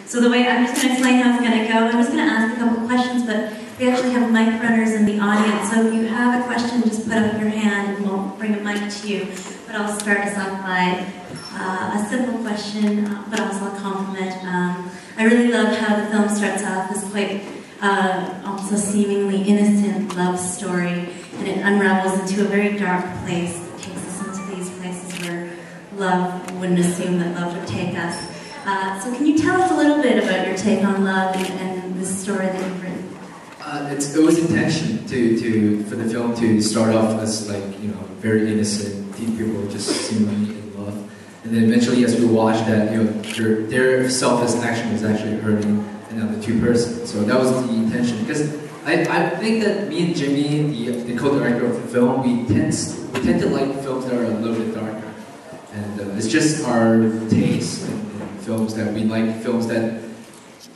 So the way, I'm just going to explain how it's going to go. I'm just going to ask a couple questions, but we actually have mic runners in the audience, so if you have a question, just put up your hand and we'll bring a mic to you. But I'll start us off by a simple question, but also a compliment. I really love how the film starts off as quite also seemingly innocent love story, and it unravels into a very dark place that takes us into these places where love wouldn't assume that love would take us. So can you tell us a little bit about your take on love and this story that you've written? It was intention for the film to start off as, like, you know, very innocent, deep people just seemingly in love, and then eventually, as we watch that, you know, their selfless action was actually hurting another two persons. So that was the intention, because I think that me and Jimmy, the co-director of the film, we tend to like films that are a little bit darker, and it's just our taste in films that we like, films that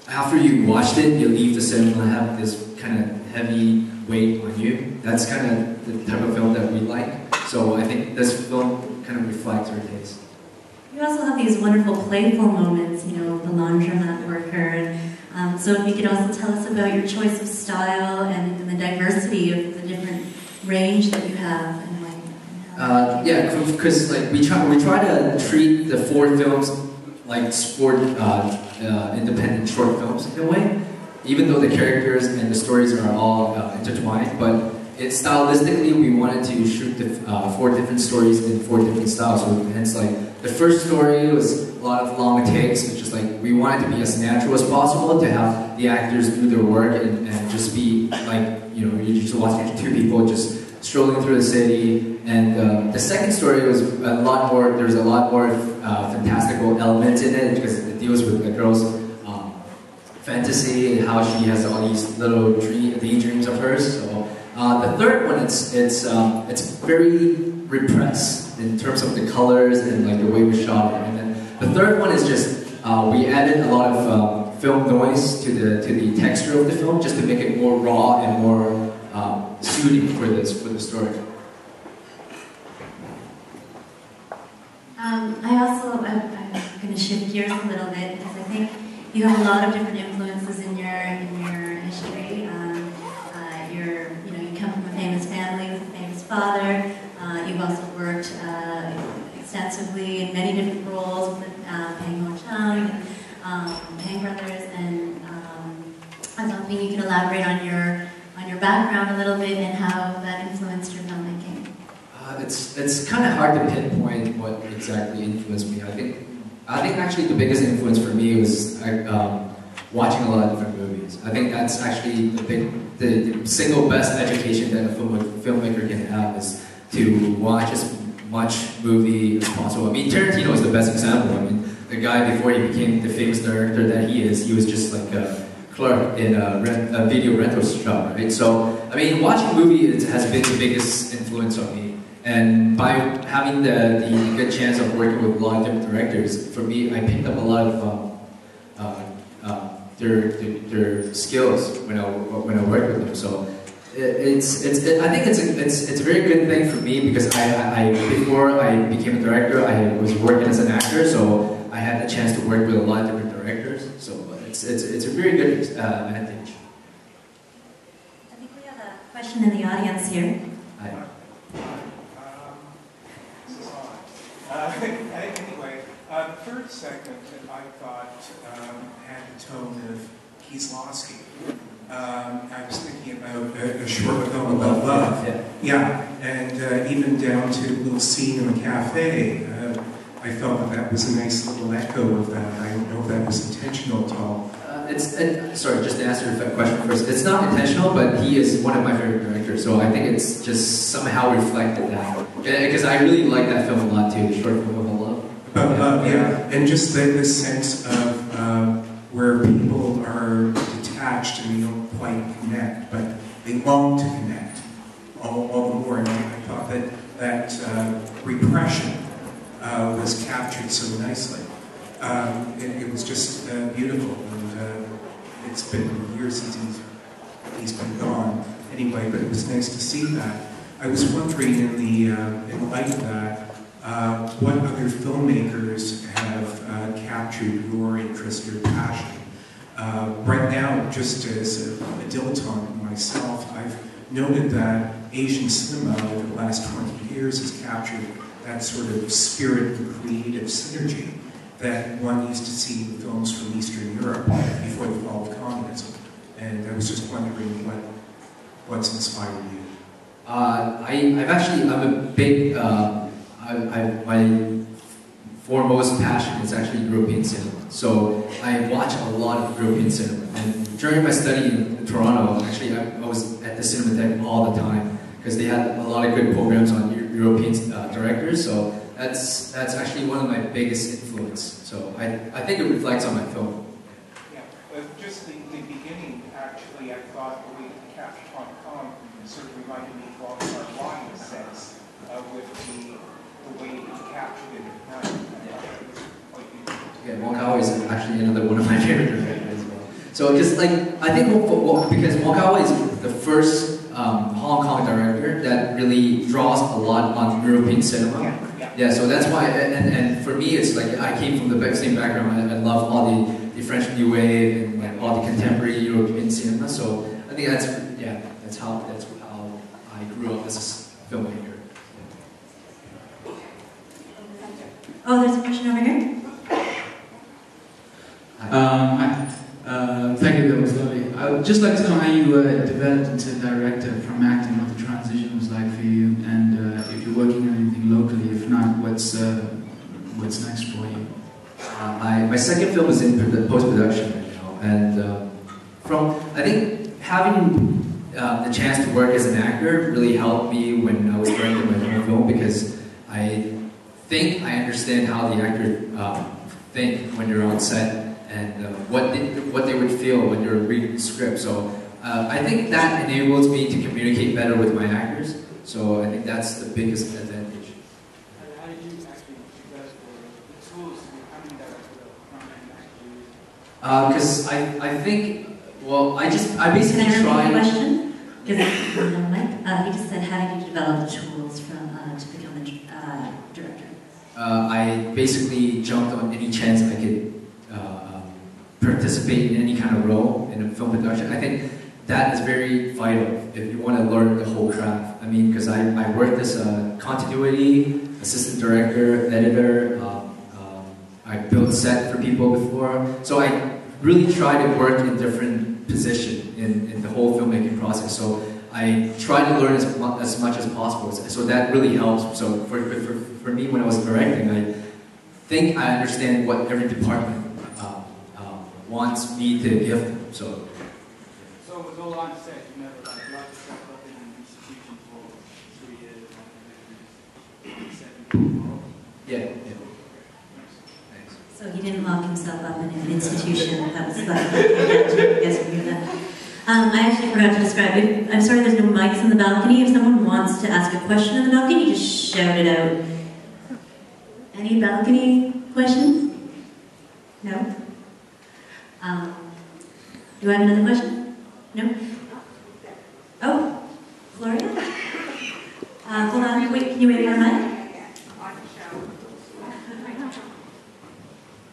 after you watched it, you leave the cinema and have this kind of heavy weight on you. That's kind of the type of film that we like. So I think this film kind of reflects our taste. You also have these wonderful playful moments, you know, the laundromat worker. And, so if you could also tell us about your choice of style and the diversity of the different range that you have. And yeah, because like we try to treat the four films like sport independent short films in a way, even though the characters and the stories are all intertwined. But stylistically, we wanted to shoot the four different stories in four different styles. So hence, like, the first story was a lot of long takes, which is like we wanted to be as natural as possible, to have the actors do their work and just be like, you know, you're just watching two people just strolling through the city. And the second story was a lot more. There's a lot more fantastical elements in it, because it deals with the girl's fantasy and how she has all these little daydreams of hers. So the third one, it's very repressed in terms of the colors and like the way we shot it. And then the third one is just we added a lot of film noise to the texture of the film, just to make it more raw and more suiting for the story. I'm going to shift gears a little bit, because I think you have a lot of different influences in your history. You come from a famous family with a famous father. You've also worked extensively in many different roles with Pang Ho Chung and Pang Brothers, and I was hoping you could elaborate on your background a little bit and how that influenced your filmmaking. It's kind of hard to pinpoint what exactly influenced me. I think actually the biggest influence for me was watching a lot of different movies. I think that's actually the single best education that a filmmaker can have, is to watch as much movie as possible. I mean, Tarantino is the best example. I mean, the guy, before he became the famous director that he was just like a clerk in a video rental shop, right? So, I mean, watching movies has been the biggest influence on me. And by having the good chance of working with a lot of different directors, for me, I picked up a lot of their skills when I work with them. So I think it's a very good thing for me, because before I became a director, I was working as an actor, so I had the chance to work with a lot of different directors. So it's a very good advantage. I think we have a question in the audience here. Hi. Anyway, the third segment I thought had the tone of Kieslowski. I was thinking about a short film about love. Yeah, and even down to a little scene in the cafe. I felt that was a nice little echo of that. I don't know if that was intentional at all. Sorry, just to answer the question first. It's not intentional, but he is one of my favorite directors, so I think it's just somehow reflected that. Because I really like that film a lot too, the short film about love. About love, yeah. And just the sense of where people are detached and they don't quite connect, but they long to connect all the more. And I thought that repression was captured so nicely. It was just beautiful, and it's been years since he's been gone anyway, but it was nice to see that. I was wondering, in light of that, what other filmmakers have captured your interest or passion Right now, just as a dilettante myself, I've noted that Asian cinema over the last 20 years has captured that sort of spirit of creative synergy that one used to see in films from Eastern Europe before the fall of communism. And I was just wondering what's inspired you. I'm a big, my foremost passion is actually European cinema. So I watch a lot of European cinema. And during my study in Toronto, actually I was at the Cinematheque all the time because they had a lot of good programs on European directors. So that's actually one of my biggest influence. So I think it reflects on my film. Yeah, just the beginning, actually, I thought the way you captured Hong Kong sort of reminded me of our line in a sense, with the way you captured it at night. Yeah, Wong Kar-wai is actually another one of my favorite directors as well. So just like, I think because Wong Kar-wai is the first Hong Kong director that really draws a lot on European cinema. Yeah, so that's why, and for me, it's like I came from the same background. I love all the French New Wave and like all the contemporary European cinema. So I think that's how I grew up as a filmmaker. Oh, there's a question over here. Thank you, that was lovely. I would just like to know how you developed into director from acting, what the transition was like for you, and if you're working on anything locally. If not, what's next for you? My second film is in post-production right now, and I think having the chance to work as an actor really helped me when I was directing my own film, because I think I understand how the actor think when you're on set, and what they would feel when you're reading the script. So I think that enables me to communicate better with my actors. So I think that's the biggest advantage. How did you actually develop the tools to becoming director of Because I think, well, I basically Can I repeat try. the question? Because he just said, how did you develop the tools to become a director? I basically jumped on any chance I could participate in any kind of role in a film production. I think that is very vital if you want to learn the whole craft. I mean, because I worked as a continuity, assistant director, editor, I built set for people before. So I really try to work in different positions in the whole filmmaking process. So I try to learn as much as possible. So that really helps. So for me, when I was directing, I think I understand what every department wants me to give them. So with all on set, you never locked yourself up in an institution for 3 years and yeah. Thanks. So he didn't lock himself up in an institution. That was that. I actually forgot to describe it. I'm sorry there's no mics in the balcony. If someone wants to ask a question in the balcony, just shout it out. Any balcony questions? No? Do I have another question? No? Oh, Gloria? Hold on, wait, can you wait for a mic?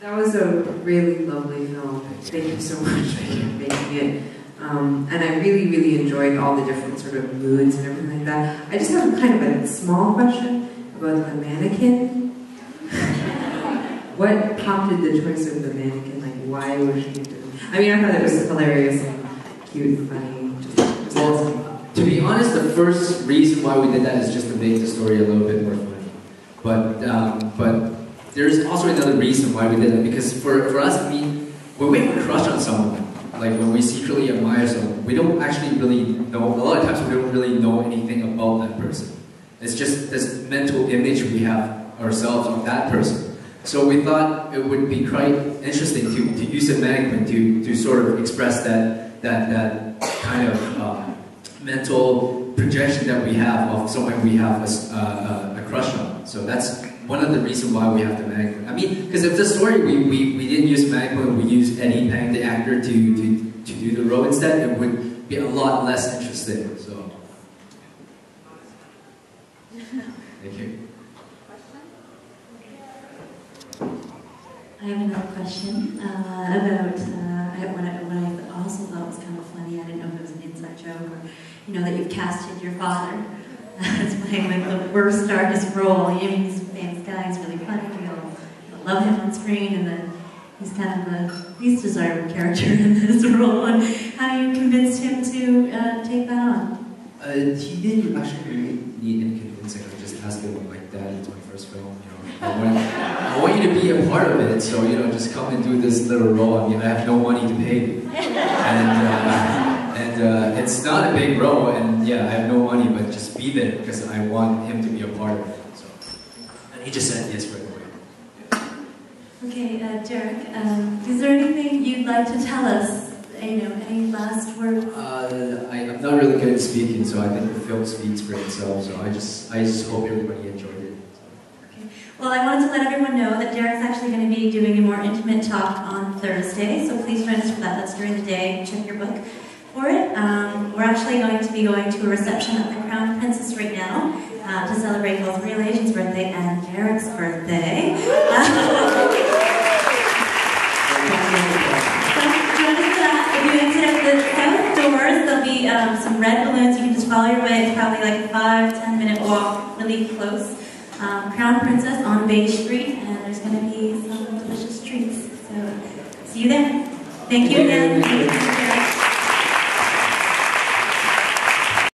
That was a really lovely film. Thank you so much for making it. And I really, really enjoyed all the different sort of moods and everything like that. I just have kind of a small question about the mannequin. What prompted the choice of the mannequin? Like, why was she doing? I mean, I thought it was hilarious and cute and funny. Well, to be honest, the first reason why we did that is just to make the story a little bit more funny. But there's also another reason why we did it, because for us, I mean, when we have a crush on someone, like when we secretly admire someone, we don't actually really know, a lot of times we don't really know anything about that person. It's just this mental image we have ourselves of that person. So we thought it would be quite interesting to use a mannequin to sort of express that kind of mental projection that we have of someone we have a crush on. So that's one of the reasons why we have the mannequin. I mean, because if the story we didn't use mannequin, we used Eddie Peng, the actor, to do the role instead, it would be a lot less interesting. So, thank you. I have another question about that you've casted your father as playing like the worst, darkest role. He's a famous guy, he's really funny, you'll love him on screen, and then he's kind of the least desirable character in this role. And how do you convince him to take that on? He didn't actually really need any convincing. I just asked him like that. It's my first film. I want you to be a part of it. So just come and do this little role. I mean, I have no money to pay you, and it's not a big role. And yeah, I have no money, but just be there because I want him to be a part of it. So, and he just said yes right away. Okay, Derek, is there anything you'd like to tell us? Any last words? I'm not really good at speaking, so I think the film speaks for itself. So I just hope everybody enjoyed it. Okay. Well, I wanted to let everyone know that Derek's actually going to be doing a more intimate talk on Thursday, so please join us for that. That's during the day. Check your book for it. We're actually going to be going to a reception at the Crown Princess right now to celebrate both Real Asian's birthday and Derek's birthday. If you exit out the south doors, there'll be some red balloons. You can just follow your way. It's probably like a 5-10 minute walk, really close. Crown Princess on Bay Street, and there's going to be some delicious treats. So, see you there. Thank you again.